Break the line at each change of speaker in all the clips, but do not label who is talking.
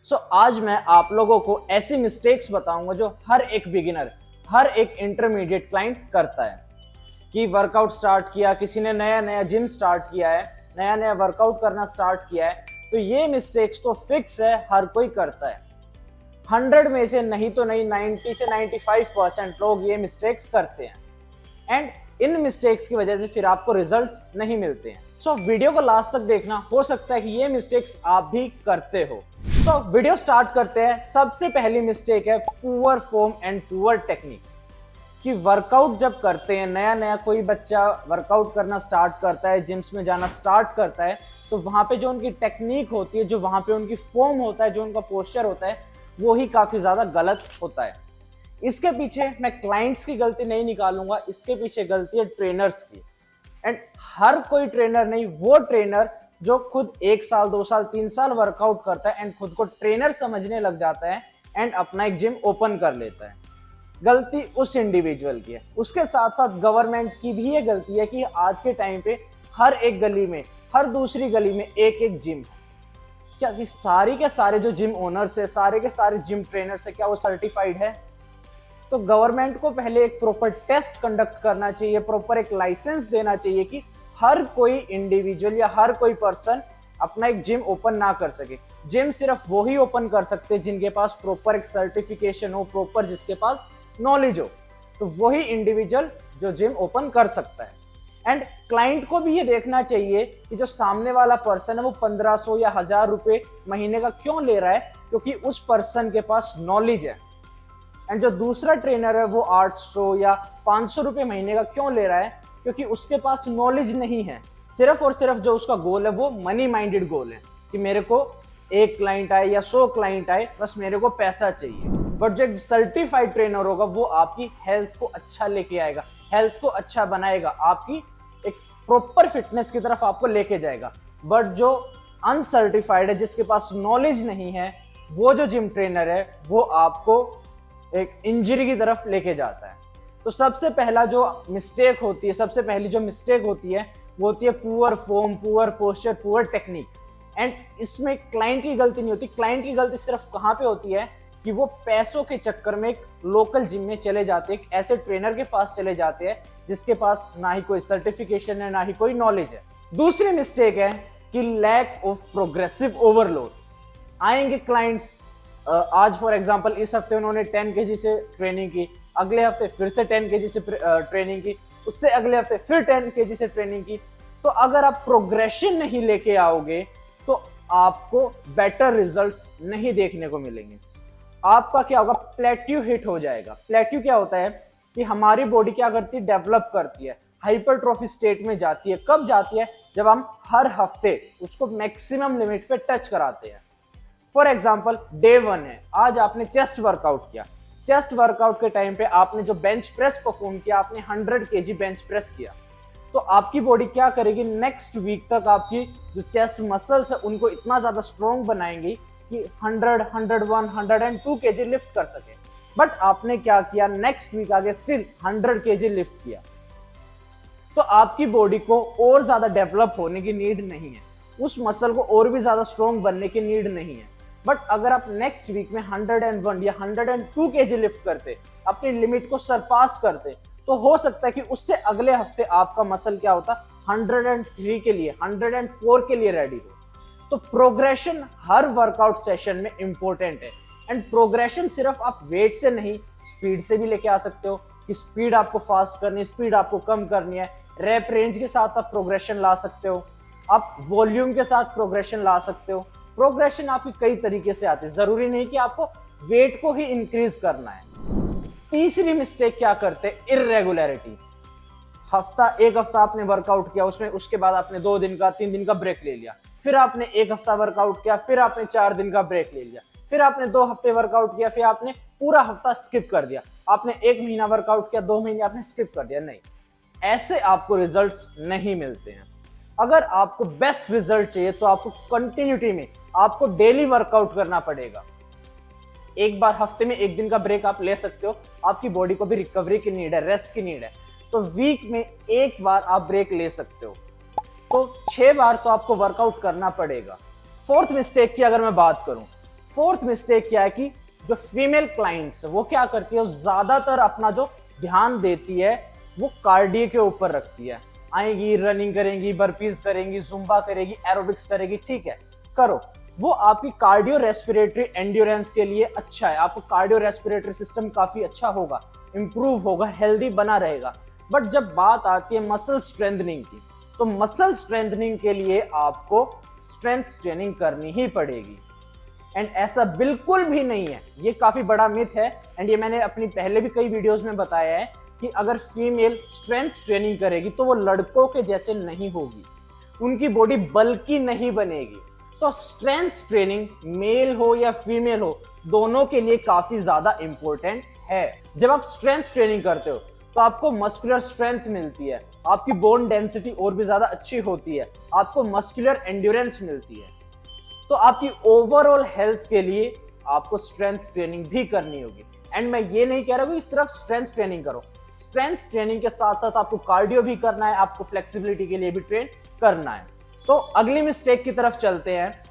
आज मैं आप लोगों को ऐसी मिस्टेक्स बताऊंगा जो हर एक बिगिनर, हर एक इंटरमीडिएट क्लाइंट करता है। कि वर्कआउट स्टार्ट किया, किसी ने नया नया जिम स्टार्ट किया है, नया नया वर्कआउट करना स्टार्ट किया है, तो ये मिस्टेक्स तो फिक्स है, हर कोई करता है। 100 में से नहीं तो नहीं 90 से 95% लोग ये मिस्टेक्स करते हैं एंड इन मिस्टेक्स की वजह से फिर आपको रिजल्ट्स नहीं मिलते हैं। वीडियो को लास्ट तक देखना, हो सकता है कि ये मिस्टेक्स आप भी करते हो। वीडियो स्टार्ट करते हैं। सबसे पहली मिस्टेक है poor form and poor technique. कि वर्कआउट जब करते हैं, नया नया कोई बच्चा वर्कआउट करना स्टार्ट करता है, जिम्स में जाना स्टार्ट करता है, तो वहां पे जो उनकी टेक्निक होती है, जो वहां पे उनकी फॉर्म होता है, जो उनका पोस्चर होता है, वो ही काफी ज्यादा गलत होता है। इसके पीछे मैं क्लाइंट्स की गलती नहीं निकालूंगा, इसके पीछे गलती है ट्रेनर्स की। एंड हर कोई ट्रेनर नहीं, वो ट्रेनर जो खुद 1 साल 2 साल 3 साल वर्कआउट करता है एंड खुद को ट्रेनर समझने लग जाता है एंड अपना एक जिम ओपन कर लेता है, गलती उस इंडिविजुअल की है। उसके साथ साथ गवर्नमेंट की भी ये गलती है कि आज के टाइम पे हर एक गली में, हर दूसरी गली में एक एक जिम है। क्या ये सारी के सारे जो जिम ओनर्स है, सारे के सारे जिम ट्रेनर्स है, क्या वो सर्टिफाइड है? तो गवर्नमेंट को पहले एक प्रॉपर टेस्ट कंडक्ट करना चाहिए, प्रॉपर एक लाइसेंस देना चाहिए कि हर कोई इंडिविजुअल या हर कोई पर्सन अपना एक जिम ओपन ना कर सके। जिम सिर्फ वो ही ओपन कर सकते हैं जिनके पास प्रॉपर एक सर्टिफिकेशन हो, प्रॉपर जिसके पास नॉलेज हो, तो वही इंडिविजुअल जो जिम ओपन कर सकता है। एंड क्लाइंट को भी ये देखना चाहिए कि जो सामने वाला पर्सन है वो 1500 या 1000 रुपए महीने का क्यों ले रहा है, क्योंकि उस पर्सन के पास नॉलेज है। एंड जो दूसरा ट्रेनर है वो 800 या 500 रुपए महीने का क्यों ले रहा है, क्योंकि उसके पास नॉलेज नहीं है। सिर्फ और सिर्फ जो उसका गोल है वो मनी माइंडेड गोल है कि मेरे को 1 क्लाइंट आए या 100 क्लाइंट आए, बस मेरे को पैसा चाहिए। बट जो एक सर्टिफाइड ट्रेनर होगा वो आपकी हेल्थ को अच्छा लेके आएगा, हेल्थ को अच्छा बनाएगा, आपकी एक प्रॉपर फिटनेस की तरफ आपको लेके जाएगा। बट जो अनसर्टिफाइड है, जिसके पास नॉलेज नहीं है, वो जो जिम ट्रेनर है वो आपको एक इंजरी की तरफ लेके जाता है। तो सबसे पहला जो मिस्टेक होती है, सबसे पहली जो मिस्टेक होती है वो होती है poor form, poor posture, poor technique. And इसमें क्लाइंट की गलती नहीं होती। क्लाइंट की गलती सिर्फ कहाँ पे होती है कि वो पैसों के चक्कर में एक लोकल जिम में चले जाते हैं, एक ऐसे ट्रेनर के पास चले जाते हैं जिसके पास ना ही कोई सर्टिफिकेशन है, ना ही कोई नॉलेज है। दूसरी मिस्टेक है कि लैक ऑफ प्रोग्रेसिव ओवरलोड। आएंगे क्लाइंट्स, आज फॉर एग्जांपल इस हफ्ते उन्होंने 10 kg से ट्रेनिंग की, अगले हफ्ते फिर से 10 kg से ट्रेनिंग की, उससे अगले हफ्ते फिर 10 kg से ट्रेनिंग की। तो अगर आप प्रोग्रेशन नहीं लेके आओगे तो आपको बेटर रिजल्ट्स नहीं देखने को मिलेंगे। आपका क्या होगा, प्लेट्यू हिट हो जाएगा। प्लेट्यू क्या होता है कि हमारी बॉडी क्या करती है, डेवलप करती है, हाइपरट्रॉफी स्टेट में जाती है। कब जाती है? जब हम हर हफ्ते उसको मैक्सिमम लिमिट पे टच कराते हैं। फॉर एग्जाम्पल डे 1 है, आज आपने चेस्ट वर्कआउट किया। चेस्ट वर्कआउट के टाइम पे आपने जो बेंच प्रेस परफॉर्म किया, आपने 100 kg बेंच प्रेस किया, तो आपकी बॉडी क्या करेगी, नेक्स्ट वीक तक आपकी जो चेस्ट मसल्स है उनको इतना ज्यादा स्ट्रॉन्ग बनाएंगी कि 100, 101, 102 kg लिफ्ट कर सके। बट आपने क्या किया, नेक्स्ट वीक आगे स्टिल 100 kg लिफ्ट किया। तो आपकी बॉडी को और ज्यादा डेवलप होने की नीड नहीं है, उस मसल को और भी ज्यादा स्ट्रॉन्ग बनने की नीड नहीं है। बट अगर आप नेक्स्ट वीक में 101 या 102 kg लिफ्ट करते, अपनी लिमिट को सरपास करते, तो हो सकता है कि उससे अगले हफ्ते आपका मसल क्या होता, 103 के लिए, 104 के लिए रेडी हो। तो प्रोग्रेशन हर वर्कआउट सेशन में इंपॉर्टेंट है। एंड प्रोग्रेशन सिर्फ आप वेट से नहीं, स्पीड से भी लेके आ सकते हो कि स्पीड आपको फास्ट करनी है, स्पीड आपको कम करनी है। रैप रेंज के साथ आप प्रोग्रेशन ला सकते हो, आप वॉल्यूम के साथ प्रोग्रेशन ला सकते हो। प्रोग्रेशन आपकी कई तरीके से आती है, जरूरी नहीं कि आपको वेट को ही इंक्रीज करना है। तीसरी मिस्टेक क्या करते हैं, इर्रेगुलरिटी। एक हफ्ता आपने वर्कआउट किया, उसमें उसके बाद आपने 2 दिन का 3 दिन का ब्रेक ले लिया, फिर आपने 1 हफ्ता वर्कआउट किया, फिर आपने 4 दिन का ब्रेक ले लिया, फिर आपने 2 हफ्ते वर्कआउट किया, फिर आपने पूरा हफ्ता स्किप कर दिया, आपने 1 महीना वर्कआउट किया, 2 महीने आपने स्किप कर दिया। नहीं, ऐसे आपको रिजल्ट्स नहीं मिलते हैं। अगर आपको बेस्ट रिजल्ट चाहिए तो आपको कंटिन्यूटी में, आपको डेली वर्कआउट करना पड़ेगा। एक बार हफ्ते में 1 दिन का ब्रेक आप ले सकते हो, आपकी बॉडी को भी रिकवरी की नीड है, रेस्ट की नीड है, तो वीक में 1 बार आप ब्रेक ले सकते हो। तो 6 बार तो आपको वर्कआउट करना पड़ेगा। फोर्थ मिस्टेक की अगर मैं बात करूं, फोर्थ मिस्टेक क्या है कि जो फीमेल क्लाइंट्स वो क्या करती है, वो ज्यादातर अपना जो ध्यान देती है वो कार्डियो के ऊपर रखती है। आएगी, रनिंग करेंगी, बर्पीज करेंगी, जुम्बा करेगी, एरोबिक्स करेगी, ठीक है करो, वो आपकी कार्डियो रेस्पिरेटरी एंड्योरेंस के लिए अच्छा है, आपको कार्डियो रेस्पिरेटरी सिस्टम काफी अच्छा होगा, इंप्रूव होगा, हेल्दी बना रहेगा। बट जब बात आती है मसल स्ट्रेंथनिंग की, तो मसल स्ट्रेंथनिंग के लिए आपको स्ट्रेंथ ट्रेनिंग करनी ही पड़ेगी। एंड ऐसा बिल्कुल भी नहीं है, ये काफी बड़ा मिथ है। एंड ये मैंने अपनी पहले भी कई वीडियोस में बताया है कि अगर फीमेल स्ट्रेंथ ट्रेनिंग करेगी तो वो लड़कों के जैसे नहीं होगी, उनकी बॉडी बल्की नहीं बनेगी। तो स्ट्रेंथ ट्रेनिंग मेल हो या फीमेल हो, दोनों के लिए काफी ज्यादा इंपॉर्टेंट है। जब आप स्ट्रेंथ ट्रेनिंग करते हो तो आपको मस्कुलर स्ट्रेंथ मिलती है, आपकी बोन डेंसिटी और भी ज्यादा अच्छी होती है, आपको मस्कुलर एंड्योरेंस मिलती है। तो आपकी ओवरऑल हेल्थ के लिए आपको स्ट्रेंथ ट्रेनिंग भी करनी होगी। एंड मैं ये नहीं कह रहा हूं कि सिर्फ स्ट्रेंथ ट्रेनिंग करो, स्ट्रेंथ ट्रेनिंग के साथ साथ आपको कार्डियो भी करना है, आपको फ्लेक्सिबिलिटी के लिए भी ट्रेन करना है। तो अगली मिस्टेक की तरफ चलते हैं।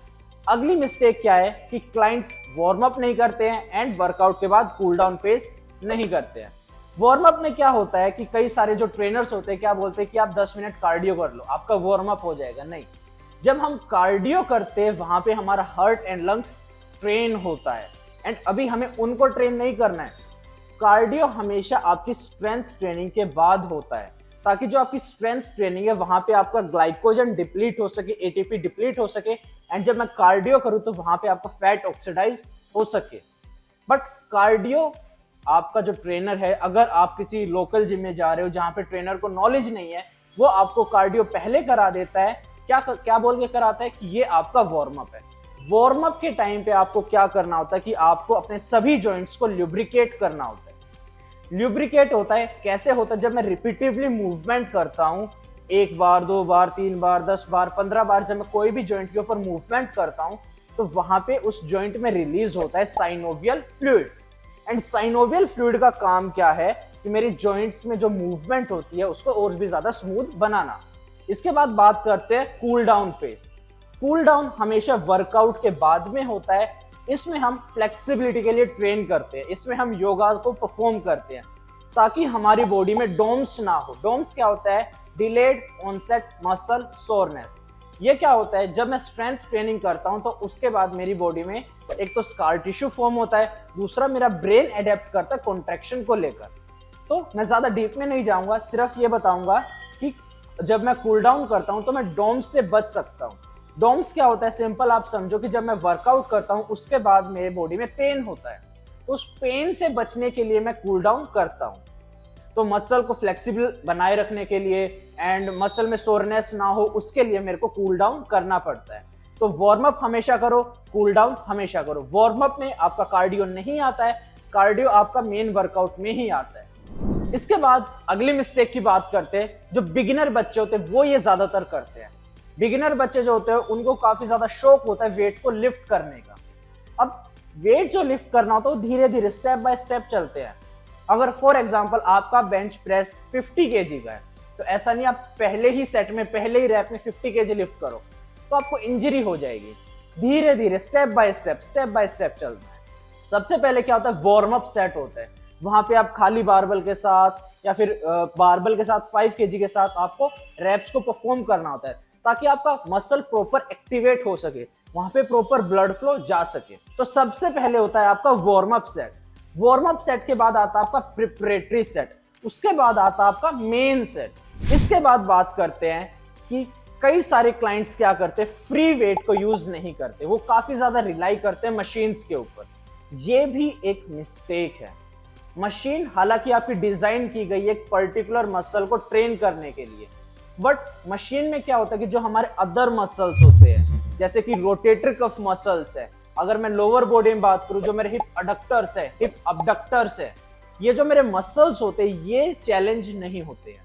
अगली मिस्टेक क्या है कि क्लाइंट्स वार्म अप नहीं करते हैं एंड वर्कआउट के बाद कूल डाउन फेज नहीं करते हैं। वार्म अप में क्या होता है कि कई सारे जो ट्रेनर्स होते हैं क्या बोलते हैं कि आप 10 मिनट कार्डियो कर लो, आपका वार्म अप हो जाएगा। नहीं, जब हम कार्डियो करते हैं वहां पे हमारा हार्ट एंड लंग्स ट्रेन होता है। एंड अभी हमें उनको ट्रेन नहीं करना है, कार्डियो हमेशा आपकी स्ट्रेंथ ट्रेनिंग के बाद होता है, ताकि जो आपकी स्ट्रेंथ ट्रेनिंग है वहां पे आपका ग्लाइकोजन डिप्लीट हो सके, एटीपी डिप्लीट हो सके। एंड जब मैं कार्डियो करूं तो वहां पे आपका फैट ऑक्सीडाइज हो सके। बट कार्डियो आपका जो ट्रेनर है, अगर आप किसी लोकल जिम में जा रहे हो जहां पे ट्रेनर को नॉलेज नहीं है, वो आपको कार्डियो पहले करा देता है। क्या बोल के कराता है कि ये आपका वार्म अप है। वार्म अप के टाइम पे आपको क्या करना होता है कि आपको अपने सभी जॉइंट्स को ल्यूब्रिकेट करना होता है। ल्यूब्रिकेट होता है कैसे होता है, जब मैं रिपीटिवली मूवमेंट करता हूं, 1 बार 2 बार 3 बार 10 बार 15 बार, जब मैं कोई भी जॉइंट के ऊपर मूवमेंट करता हूं तो वहां पे उस जॉइंट में रिलीज होता है synovial fluid. And synovial fluid का काम क्या है कि मेरी जॉइंट्स में जो मूवमेंट होती है उसको और भी ज्यादा स्मूथ बनाना। इसके बाद बात करते हैं cool down phase. Cool down हमेशा वर्कआउट के बाद में होता है। इसमें हम फ्लेक्सिबिलिटी के लिए ट्रेन करते हैं, इसमें हम योगा को परफॉर्म करते हैं ताकि हमारी बॉडी में डोम्स ना हो। डोम्स क्या होता है? Delayed onset muscle soreness. ये क्या होता है? जब मैं स्ट्रेंथ ट्रेनिंग करता हूं तो उसके बाद मेरी बॉडी में एक तो स्कार टिश्यू फॉर्म होता है, दूसरा मेरा ब्रेन एडेप्ट करता है कॉन्ट्रैक्शन को लेकर। तो मैं ज्यादा डीप में नहीं जाऊंगा, सिर्फ ये बताऊंगा कि जब मैं कूल डाउन करता हूं तो मैं डोम्स से बच सकता हूं। डोम्स क्या होता है? सिंपल आप समझो कि जब मैं वर्कआउट करता हूं उसके बाद मेरे बॉडी में पेन होता है, उस पेन से बचने के लिए मैं कूल डाउन करता हूं। तो मसल को फ्लेक्सिबल बनाए रखने के लिए एंड मसल में सोरनेस ना हो उसके लिए मेरे को कूल डाउन करना पड़ता है। तो वार्म अप हमेशा करो, कूल डाउन हमेशा करो। वार्म अप में आपका कार्डियो नहीं आता है, कार्डियो आपका मेन वर्कआउट में ही आता है। इसके बाद अगली मिस्टेक की बात करते हैं। जो बिगिनर बच्चे होते हैं वो ये ज्यादातर करते हैं। बिगिनर बच्चे जो होते हैं उनको काफी ज्यादा शौक होता है वेट को लिफ्ट करने का। अब वेट जो लिफ्ट करना होता है वो धीरे धीरे स्टेप बाय स्टेप चलते हैं। अगर फॉर एग्जांपल आपका बेंच प्रेस 50 केजी का है तो ऐसा नहीं आप पहले ही सेट में पहले ही रैप में 50 केजी लिफ्ट करो, तो आपको इंजरी हो जाएगी। धीरे धीरे स्टेप बाय स्टेप चलना है। सबसे पहले क्या होता है? वार्म अप सेट होता है। वहां पे आप खाली बारबल के साथ या फिर बारबल के साथ 5 केजी के साथ आपको रैप्स को परफॉर्म करना होता है ताकि आपका मसल प्रॉपर एक्टिवेट हो सके, वहां पे प्रॉपर ब्लड फ्लो जा सके। तो सबसे पहले होता है आपका warm up set. Warm up set के बाद आता है आपका प्रिपरेटरी सेट, उसके बाद आता है आपका मेन सेट। इसके बाद बात करते हैं कि कई सारे क्लाइंट्स क्या करते हैं, फ्री वेट को यूज नहीं करते, वो काफी ज्यादा रिलाई करते हैं मशीन्स के ऊपर। ये भी एक मिस्टेक है। मशीन हालांकि आपकी डिजाइन की गई है एक पर्टिकुलर मसल को ट्रेन करने के लिए, बट मशीन में क्या होता है कि जो हमारे अदर मसल्स होते हैं जैसे कि रोटेटर कफ मसल्स है, अगर मैं लोअर बॉडी में बात करूं जो मेरे हिप अडक्टर्स है, हिप अबडक्टर्स है, ये जो मेरे मसल्स होते हैं ये चैलेंज नहीं होते हैं।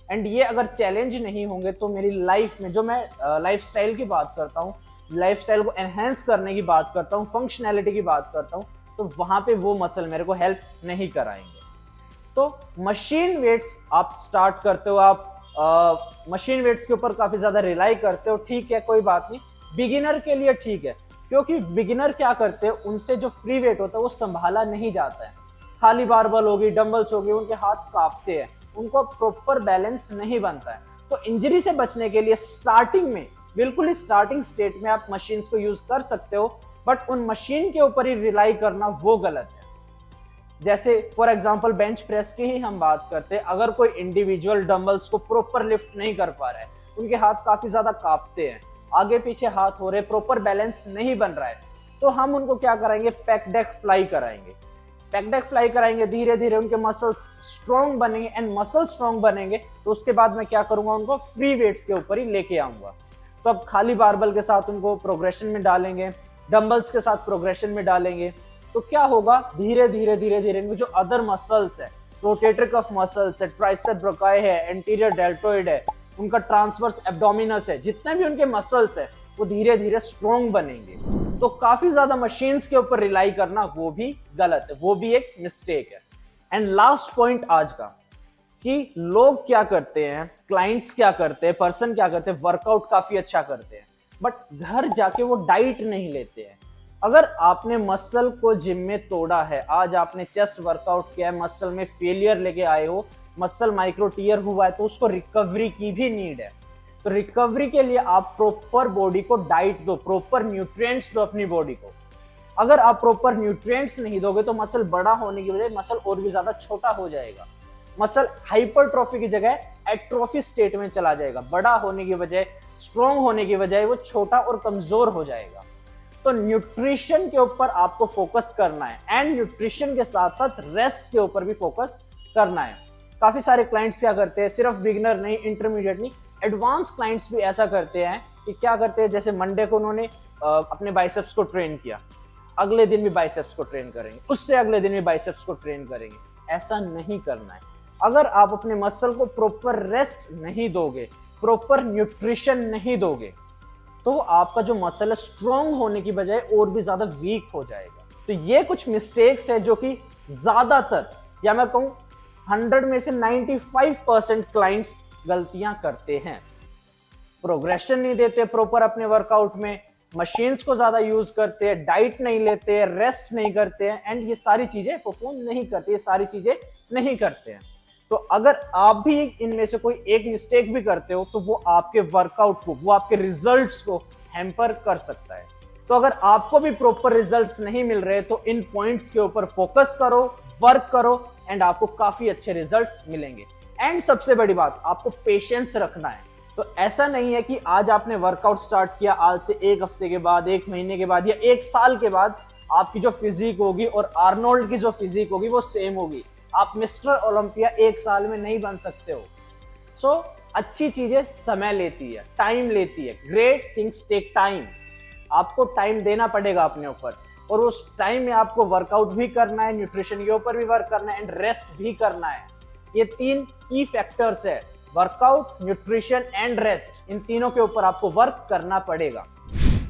एंड ये अगर चैलेंज नहीं होंगे तो मेरी लाइफ में, जो मैं लाइफस्टाइल की बात करता हूँ, लाइफस्टाइल को एनहेंस करने की बात करता हूँ, फंक्शनैलिटी की बात करता हूँ, तो वहां पे वो मसल मेरे को हेल्प नहीं कराएंगे। तो मशीन वेट्स आप स्टार्ट करते हो, आप मशीन वेट्स के ऊपर काफी ज्यादा रिलाई करते हो, ठीक है कोई बात नहीं, बिगिनर के लिए ठीक है। क्योंकि बिगिनर क्या करते हैं, उनसे जो फ्री वेट होता है वो संभाला नहीं जाता है। खाली बारबल होगी, डंबल्स होगी, उनके हाथ कांपते हैं, उनको प्रॉपर बैलेंस नहीं बनता है। तो इंजरी से बचने के लिए स्टार्टिंग में, बिल्कुल ही स्टार्टिंग स्टेट में आप मशीन को यूज कर सकते हो, बट उन मशीन के ऊपर ही रिलाई करना वो गलत है। जैसे फॉर एग्जांपल बेंच प्रेस की ही हम बात करते हैं, अगर कोई इंडिविजुअल डंबल्स को प्रॉपर लिफ्ट नहीं कर पा रहा है, उनके हाथ काफी ज्यादा कांपते हैं, आगे पीछे हाथ हो रहे, प्रॉपर बैलेंस नहीं बन रहा है, तो हम उनको क्या कराएंगे, पैक डेक फ्लाई कराएंगे। पैक डेक फ्लाई कराएंगे, धीरे धीरे उनके मसल्स स्ट्रॉन्ग बनेंगे, एंड मसल स्ट्रॉन्ग बनेंगे तो उसके बाद मैं क्या करूंगा, उनको फ्री वेट्स के ऊपर ही लेके आऊंगा। तो अब खाली बारबल के साथ उनको प्रोग्रेशन में डालेंगे, डंबल्स के साथ प्रोग्रेशन में डालेंगे, तो क्या होगा, धीरे धीरे धीरे धीरे इनके जो अदर मसल्स है, रोटेटर कफ मसल्स है, ट्राइसेप ब्राचाई है, एंटीरियर डेल्टोइड है, उनका ट्रांसवर्स एब्डोमिनस है, जितने भी उनके मसल्स है वो धीरे धीरे स्ट्रॉन्ग बनेंगे। तो काफी ज्यादा मशीन्स के ऊपर रिलाई करना वो भी गलत है, वो भी एक मिस्टेक है। एंड लास्ट पॉइंट आज का, कि लोग क्या करते हैं, क्लाइंट्स क्या करते हैं, पर्सन क्या करते हैं, वर्कआउट काफी अच्छा करते हैं, बट घर जाके वो डाइट नहीं लेते हैं। अगर आपने मसल को जिम में तोड़ा है, आज आपने चेस्ट वर्कआउट किया है, मसल में फेलियर लेके आए हो, मसल माइक्रो टीयर हुआ है, तो उसको रिकवरी की भी नीड है। तो रिकवरी के लिए आप प्रॉपर बॉडी को डाइट दो, प्रॉपर न्यूट्रिएंट्स दो अपनी बॉडी को। अगर आप प्रॉपर न्यूट्रिएंट्स नहीं दोगे तो मसल बड़ा होने की बजाय मसल और भी ज्यादा छोटा हो जाएगा, मसल हाइपरट्रॉफी की जगह एट्रोफी स्टेट में चला जाएगा, बड़ा होने की बजाय, स्ट्रॉन्ग होने की बजाय वो छोटा और कमजोर हो जाएगा। तो न्यूट्रिशन के ऊपर आपको फोकस करना है, एंड न्यूट्रिशन के साथ साथ रेस्ट के ऊपर भी फोकस करना है। काफी सारे क्लाइंट्स क्या करते हैं, सिर्फ बिगिनर नहीं, इंटरमीडिएट नहीं, एडवांस क्लाइंट्स भी ऐसा करते हैं कि क्या करते हैं, जैसे मंडे को उन्होंने अपने बाइसेप्स को ट्रेन किया, अगले दिन भी बाइसेप्स को ट्रेन करेंगे, उससे अगले दिन भी बाइसेप्स को ट्रेन करेंगे। ऐसा नहीं करना है। अगर आप अपने मसल को प्रॉपर रेस्ट नहीं दोगे, प्रॉपर न्यूट्रिशन नहीं दोगे, तो आपका जो मसल है स्ट्रॉन्ग होने की बजाय और भी ज्यादा वीक हो जाएगा। तो ये कुछ मिस्टेक्स है जो कि ज्यादातर, या मैं कहूं 100 में से 95% क्लाइंट्स गलतियां करते हैं। प्रोग्रेशन नहीं देते प्रॉपर अपने वर्कआउट में, मशीन्स को ज्यादा यूज करते हैं, डाइट नहीं लेते, रेस्ट नहीं करते हैं, एंड ये सारी चीजें परफॉर्म नहीं करते, ये सारी चीजें नहीं करते हैं। तो अगर आप भी इनमें से कोई एक मिस्टेक भी करते हो तो वो आपके वर्कआउट को, वो आपके रिजल्ट्स को हैम्पर कर सकता है। तो अगर आपको भी प्रॉपर रिजल्ट्स नहीं मिल रहे तो इन पॉइंट्स के ऊपर फोकस करो, वर्क करो, एंड आपको काफी अच्छे रिजल्ट्स मिलेंगे। एंड सबसे बड़ी बात, आपको पेशेंस रखना है। तो ऐसा नहीं है कि आज आपने वर्कआउट स्टार्ट किया, आज से एक हफ्ते के बाद, एक महीने के बाद या एक साल के बाद आपकी जो फिजिक होगी और आर्नोल्ड की जो फिजिक होगी वो सेम होगी। आप मिस्टर ओलंपिया एक साल में नहीं बन सकते हो। सो अच्छी चीजें समय लेती है, टाइम लेती है। Great things take time. आपको टाइम देना पड़ेगा अपने ऊपर, और उस टाइम में आपको वर्कआउट भी करना है, न्यूट्रिशन के ऊपर भी वर्क करना है, एंड रेस्ट भी करना है। ये 3 की फैक्टर्स है, वर्कआउट, न्यूट्रिशन एंड रेस्ट। इन तीनों के ऊपर आपको वर्क करना पड़ेगा।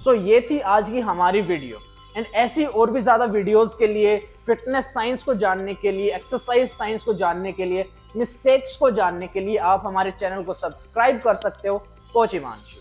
सो ये थी आज की हमारी वीडियो, एंड ऐसी और भी ज्यादा वीडियोस के लिए, फिटनेस साइंस को जानने के लिए, एक्सरसाइज साइंस को जानने के लिए, मिस्टेक्स को जानने के लिए आप हमारे चैनल को सब्सक्राइब कर सकते हो। कोच हिमांशु।